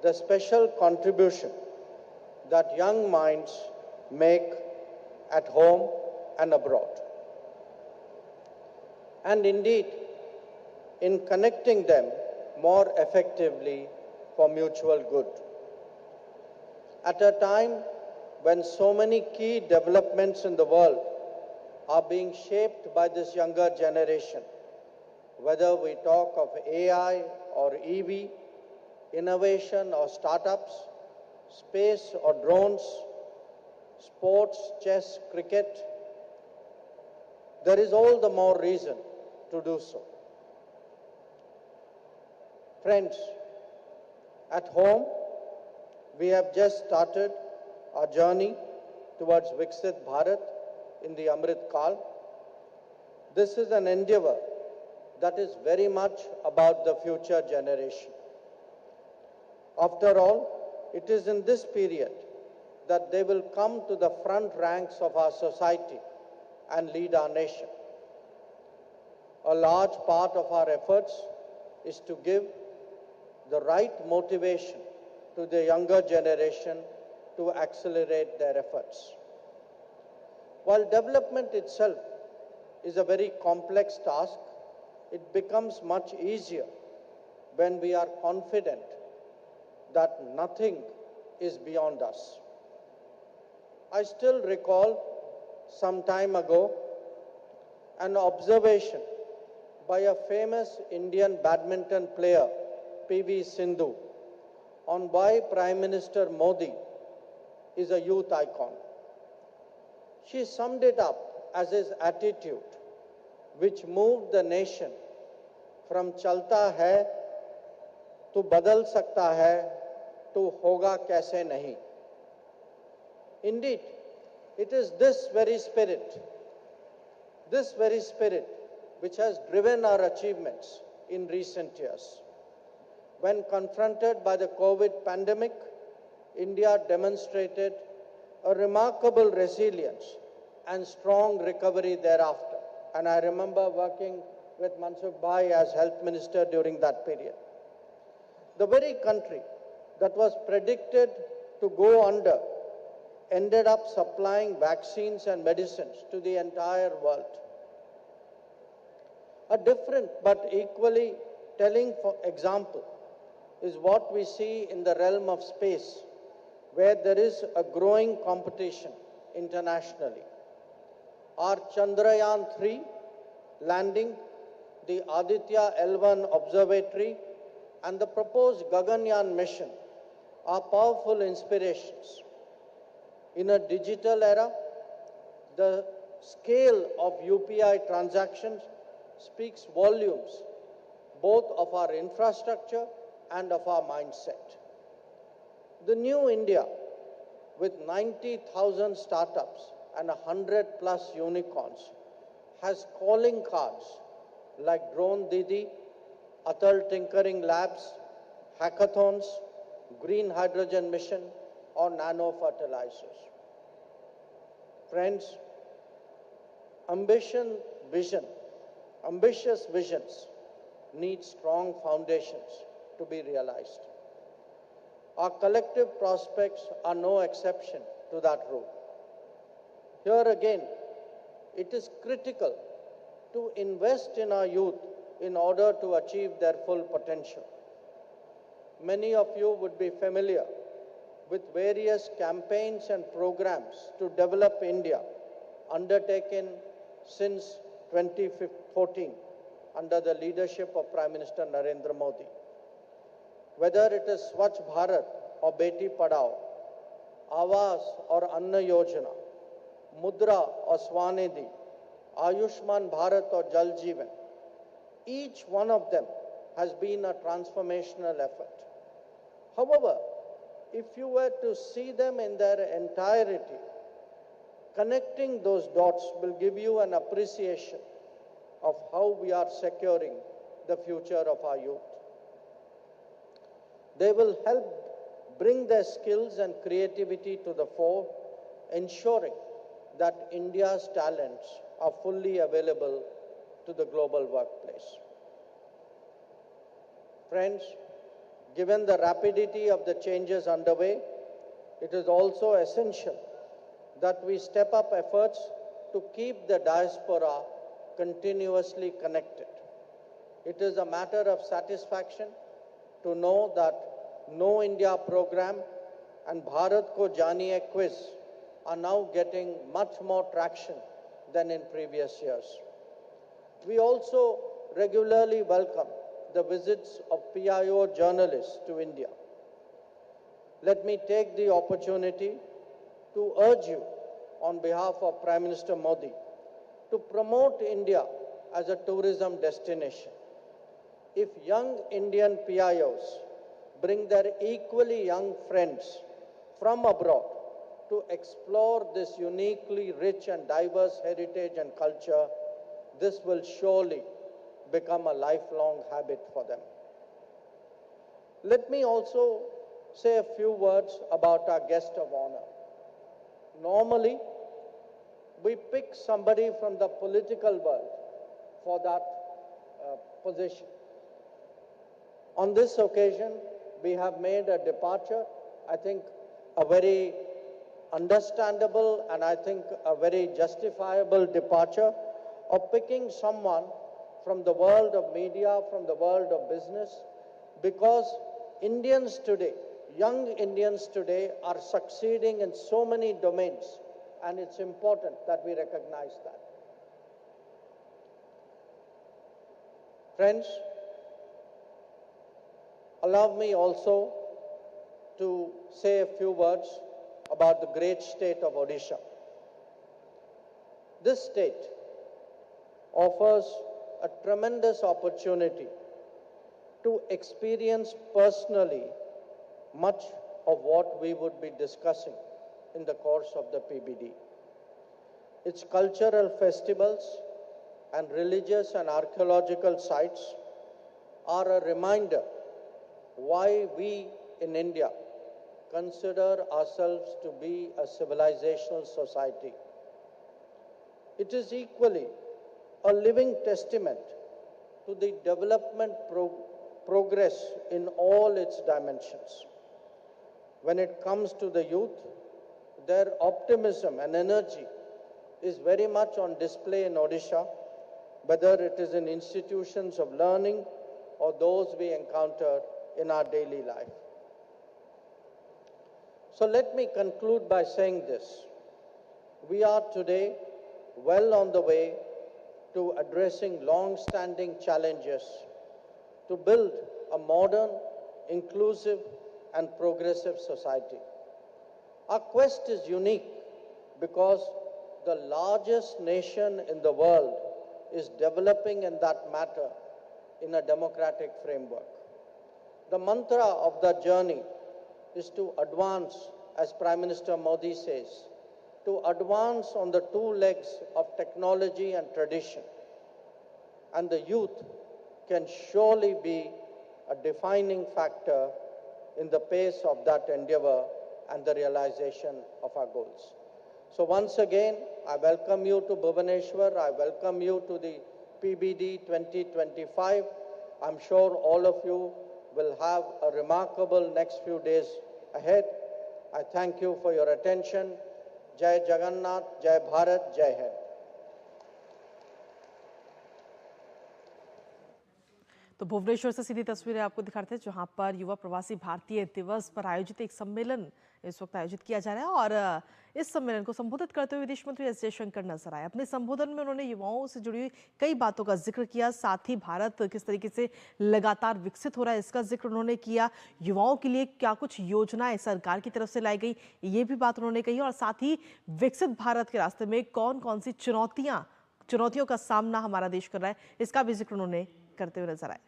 the special contribution that young minds make at home and abroad. And indeed, in connecting them more effectively for mutual good. At a time when so many key developments in the world are being shaped by this younger generation, whether we talk of AI or EV, innovation or startups, space or drones, sports, chess, cricket, there is all the more reason to do so. Friends, at home, we have just started our journey towards Viksit Bharat in the Amrit Kal. This is an endeavor that is very much about the future generation. After all, it is in this period that they will come to the front ranks of our society and lead our nation. A large part of our efforts is to give the right motivation to the younger generation to accelerate their efforts. While development itself is a very complex task, it becomes much easier when we are confident that nothing is beyond us. I still recall some time ago an observation by a famous Indian badminton player, P.V. Sindhu, on why Prime Minister Modi is a youth icon. She summed it up as his attitude, which moved the nation from chalta hai to badal sakta hai to hoga kaise nahi. Indeed, it is this very spirit which has driven our achievements in recent years. When confronted by the COVID pandemic, India demonstrated a remarkable resilience and strong recovery thereafter. And I remember working with Mansukh Bhai as Health Minister during that period. The very country that was predicted to go under ended up supplying vaccines and medicines to the entire world. A different but equally telling example is what we see in the realm of space, where there is a growing competition internationally. Our Chandrayaan-3 landing, the Aditya L1 observatory, and the proposed Gaganyaan mission are powerful inspirations. In a digital era, the scale of UPI transactions speaks volumes, both of our infrastructure and of our mindset. The new India, with 90,000 startups and 100+ unicorns, has calling cards like Drone Didi, Atal Tinkering Labs, hackathons, green hydrogen mission, or nano fertilizers. Friends, ambitious visions need strong foundations to be realized. Our collective prospects are no exception to that rule. Here again, it is critical to invest in our youth in order to achieve their full potential. Many of you would be familiar with various campaigns and programs to develop India undertaken since 2014 under the leadership of Prime Minister Narendra Modi. Whether it is Swachh Bharat or Beti Padhao, Awas or Anna Yojana, Mudra or Swanidhi, Ayushman Bharat or Jal Jeevan, each one of them has been a transformational effort. However, if you were to see them in their entirety, connecting those dots will give you an appreciation of how we are securing the future of our youth. They will help bring their skills and creativity to the fore, ensuring that India's talents are fully available to the global workplace. Friends, Given the rapidity of the changes underway, it is also essential that we step up efforts to keep the diaspora continuously connected. It is a matter of satisfaction to know that Know India program and Bharat Ko Janiye quiz are now getting much more traction than in previous years. We also regularly welcome the visits of PIO journalists to India. Let me take the opportunity to urge you on behalf of Prime Minister Modi to promote India as a tourism destination. If young Indian PIOs bring their equally young friends from abroad to explore this uniquely rich and diverse heritage and culture, this will surely become a lifelong habit for them. Let me also say a few words about our guest of honor. Normally, we pick somebody from the political world for that position. On this occasion, we have made a departure, I think a very understandable and I think a very justifiable departure of picking someone from the world of media, from the world of business, because Indians today, young Indians today are succeeding in so many domains, and it's important that we recognize that. Friends, allow me also to say a few words about the great state of Odisha. This state offers a tremendous opportunity to experience personally much of what we would be discussing in the course of the PBD. Its cultural festivals and religious and archaeological sites are a reminder why we in India consider ourselves to be a civilizational society. It is equally a living testament to the development progress in all its dimensions. When it comes to the youth, their optimism and energy is very much on display in Odisha, whether it is in institutions of learning or those we encounter in our daily life. So let me conclude by saying this. We are today well on the way to addressing long-standing challenges to build a modern, inclusive, and progressive society. Our quest is unique because the largest nation in the world is developing in that matter in a democratic framework. The mantra of that journey is to advance, as Prime Minister Modi says, to advance on the two legs of technology and tradition. And the youth can surely be a defining factor in the pace of that endeavor and the realization of our goals. So once again, I welcome you to Bhubaneswar. I welcome you to the PBD 2025. I'm sure all of you will have a remarkable next few days ahead. I thank you for your attention. Jai Jagannath, Jai Bharat, Jai Hind. तो भुवनेश्वर से सीधी तस्वीरें आपको दिखाते हैं जहां पर युवा प्रवासी भारतीय दिवस पर आयोजित एक सम्मेलन इस वक्त आयोजित किया जा रहा है और इस सम्मेलन को संबोधित करते हुए विदेश मंत्री एस जयशंकर नजर आए। अपने संबोधन में उन्होंने युवाओं से जुड़ी हुई कई बातों का जिक्र किया, साथ ही भारत किस तरीके से लगातार विकसित हो रहा है इसका जिक्र उन्होंने किया। युवाओं के लिए क्या कुछ योजनाएं सरकार की तरफ से लाई गई ये भी बात उन्होंने कही और साथ ही विकसित भारत के रास्ते में कौन कौन सी चुनौतियों का सामना हमारा देश कर रहा है इसका भी जिक्र उन्होंने करते हुए नजर आए।